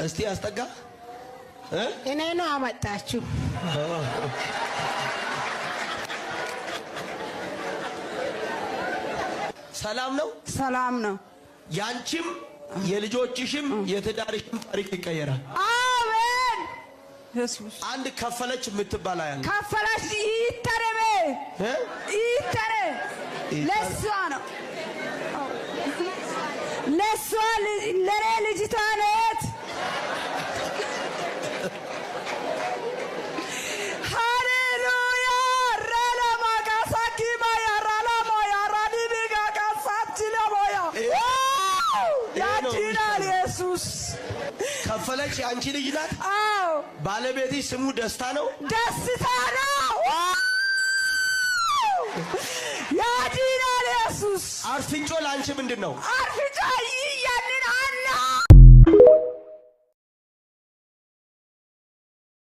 እስቲ አስጠጋ እኔ ነው አመጣችሁ ሰላም ነው ያንቺም የልጆችሽም የትዳርሽም ታሪክ ይቀየራል አሜን ኢየሱስ አንድ ከፈለች የምትባል አያለ ከፈለች ይተረበ ይተረ ለሷ ነው ለሷ ለኔ ልጅቷ ናት ሃሌሉያ ረላማ ጋሳኪማ ያራላማ ያራዲቢጋ ጋሳችለሞያ ያቺናል ኢየሱስ ከፈለች አንቺ ልጅ ናት አዎ ባለቤትሽ ስሙ ደስታ ነው ያቺናል ኢየሱስ አርፍንጮ ላንቺ ምንድነው አርፍንጮ